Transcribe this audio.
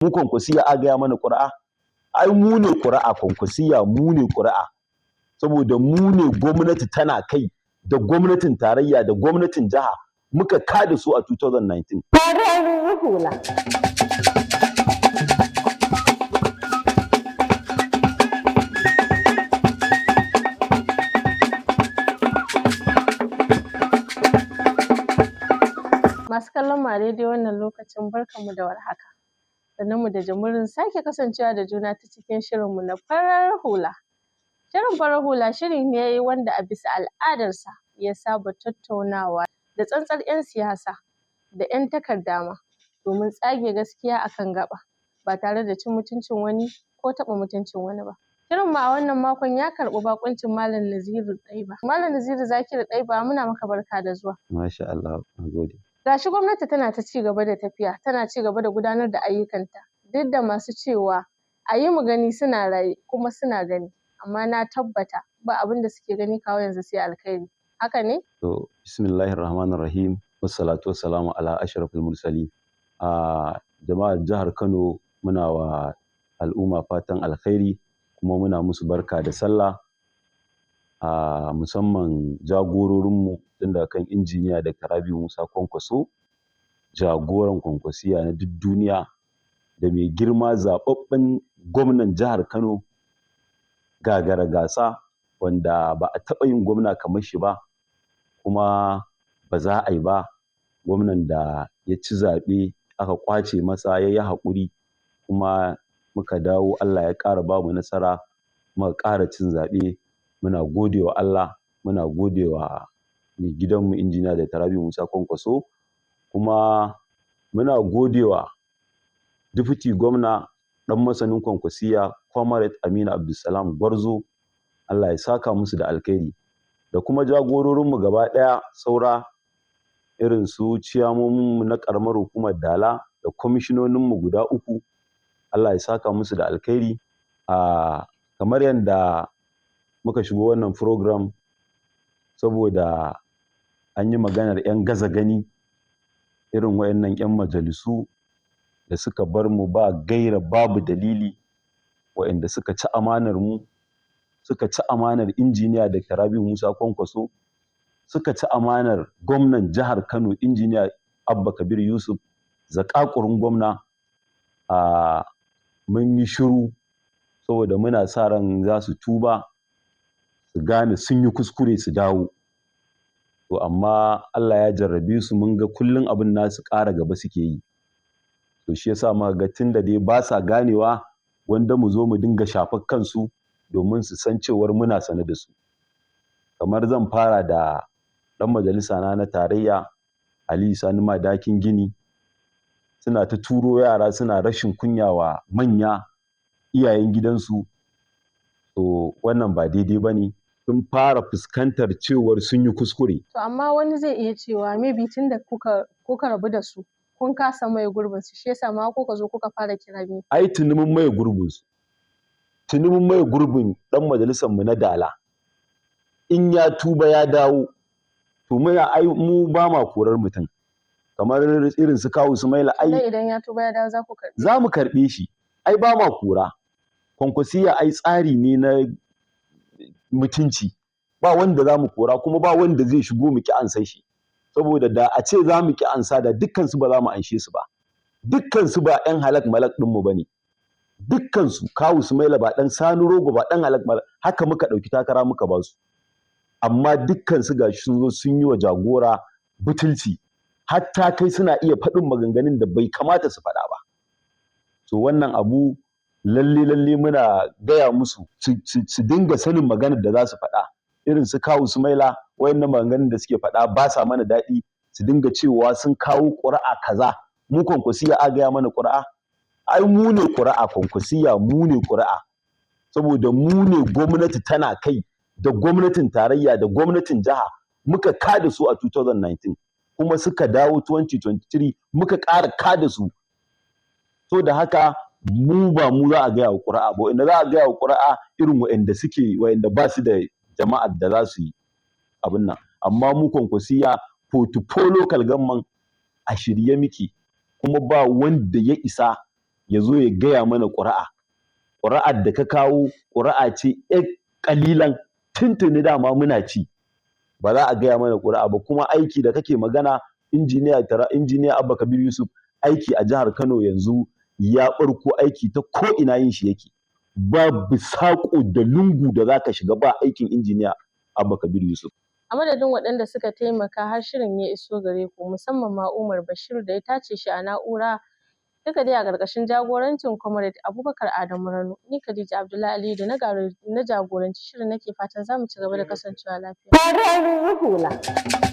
mu kwankwasiya a gaya mana ƙuri'a. Ai mu ne ƙuri'a, kwankwasiya mu ne ƙuri'a, saboda mu ne gwamnati tana kai da gwamnatin tarayya da gwamnatin jiha muka kada su a 2019. Farar hula. Masu kallon mu a daidai wannan lokacin barkanmu da warhaka. Sannunmu da jimurin sake kasancewa da juna ta cikin shirinmu na farar hula. Shirin farar hula shiri ne wanda a bisa al'adarsa ya saba tattaunawa da tsantsar 'yan siyasa da 'yan takarda ma domin tsage gaskiya akan gaba ba tare da cin mutuncin wani ko taɓa mutuncin wani ba. Shirinmu a wannan makon ya karɓi bakuncin Malam Naziru Ɗaiba. Malam Naziru Zakiru Ɗaiba muna maka barka da zuwa. Masha Allah, nagode. Gashi gwamnati tana ta ci gaba da tafiya, tana ci gaba da gudanar da ayyukanta, duk da masu cewa a yi mu gani suna raye kuma suna gani, amma na tabbata ba abin da suke gani kawo yanzu sai alkhairi. Haka ne? To, bismillahir rahmanir rahim, wassalatu wassalamu ala ashrafil mursalin. Jama'ar jihar Kano muna wa al'umma fatan alkhairi kuma muna musu barka da sallah. Musamman jagororinmu tun daga kan injiniya Dr. Rabi'u Musa Kwankwaso, jagoran kwankwasiya na duk duniya, da mai girma zaɓaɓɓen gwamnan jihar Kano gagara gasa wanda ba a taɓa yin gwamna kamar shi ba kuma ba za a yi ba, gwamnan da ya ci zaɓe aka ƙwace masa ya yi haƙuri kuma muka dawo Allah ya ƙara ba mu nasara muka ƙara cin zaɓe. Muna gode wa Allah, muna gode wa mai gidanmu injiniya Dr. Rabi'u Musa Kwankwaso, kuma muna gode wa Deputy Gwamna ɗan masanin kwankwasiya Comrade Aminu Abdulsalam Gwarzo, Allah ya saka musu da alkhairi, da kuma jagororinmu gaba ɗaya saura irin su ciyamominmu na ƙaramar hukumar Dala da kwamishinoninmu guda 3, Allah ya saka musu da alkhairi. Kamar yadda muka shigo wannan program saboda an yi maganar 'yan gaza gani, irin wayannan 'yan majalisu da suka bar mu ba gaira babu dalili, wayanda suka ci amanar mu, suka ci amanar injiniya Dr. Rabi'u Musa Kwankwaso, suka ci amanar gwamnan jihar Kano injiniya Abba Kabir Yusuf, zakakurin gwamna. Mun yi shiru saboda muna sa ran za su tuba, su gane sun yi kuskure su dawo. To amma Allah ya jarrabe su, mun ga kullum abin nasu ƙara gaba suke yi. To shi yasa muka ga tunda dai ba sa ganewa, wanda mu zo mu dinga shafar kansu domin su san cewar muna sane da su. Kamar zan fara da ɗan majalisa na tarayya Aliyu Sani Madakin Gini, suna ta turo yara suna rashin kunya wa manya iyayen gidansu. To wannan ba daidai ba ne, sun fara fuskantar cewar sun yi kuskure. To amma wani zai iya cewa maybe tun da kuka rabu da su kun kasa maye gurbin su, shi yasa ma kuka zo kuka fara kira ne. Ai tuni mun maye gurbin su, tuni mun maye gurbin ɗan majalisar mu na Dala. In ya tuba ya dawo, to mu ba ma korar mutum. Kamar irin su Kawu Sumaila, ai idan ya tuba ya dawo za ku karɓe. Za mu karɓe shi, ai ba ma kora. Kwankwasiya ai tsari ne na mutunci, ba wanda za mu kora kuma ba wanda zai shigo mu ki ansa shi, saboda da a ce za mu ki ansa da dukkansu ba za mu anshe su ba. Dukkansu ba 'yan halak malak ɗinmu ba ne, dukkansu. Kawu Sumaila ba ɗan Sani Rogo ba ɗan halak malak, haka muka ɗauki takara muka ba su, amma dukkansu ga shi sun zo sun yi wa jagora butulci, hatta kai suna iya faɗin maganganun da bai kamata su faɗa ba. To wannan abu lalle muna gaya musu su dinga sanin maganar da za su faɗa. Irin su Kawu Sumaila, wayannan maganganun da suke faɗa ba sa mana daɗi, su dinga cewa sun kawo ƙuri'a kaza, mu kwankwasiya a gaya mana ƙuri'a. Ai mu ne ƙuri'a, kwankwasiya mu ne ƙuri'a, saboda mu ne gwamnati tana kai da gwamnatin tarayya da gwamnatin jiha muka kada su a 2019, kuma suka dawo 2023 muka ƙara kada su. So da haka mu ba mu za a gaya wa ƙuri'a ba, wanda za a gaya wa ƙuri'a irin wa'anda ba su da jama'ar da za su yi abin nan. Amma mu kwankwasiya portfolio local government a shirye muke, kuma ba wanda ya isa ya zo ya gaya mana ƙuri'a. Ƙuri'ar da ka kawo ƙuri'a ce ƴar ƙalilan, tuntuni dama muna ci. Ba za a gaya mana ƙuri'a ba. Kuma aiki da kake magana, injiniya Abba Kabir Yusuf, aiki a jihar Kano yanzu ya ɓarko aiki ta ko'ina yin shi yake. Babu saƙo da lungu da za ka shiga ba aikin injiniya Abba Kabir Yusuf. A madadin waɗanda suka taimaka har shirin ya iso gare ku, musamman ma Umar Bashir da ya tace shi a na'ura, duka dai a ƙarƙashin jagorancin Comrade Abubakar Adamu Rano. Ni Khadija Abdullahi Aliyu da na jagoranci shirin nake fatan za mu ci gaba da kasancewa lafiya. Farar hula.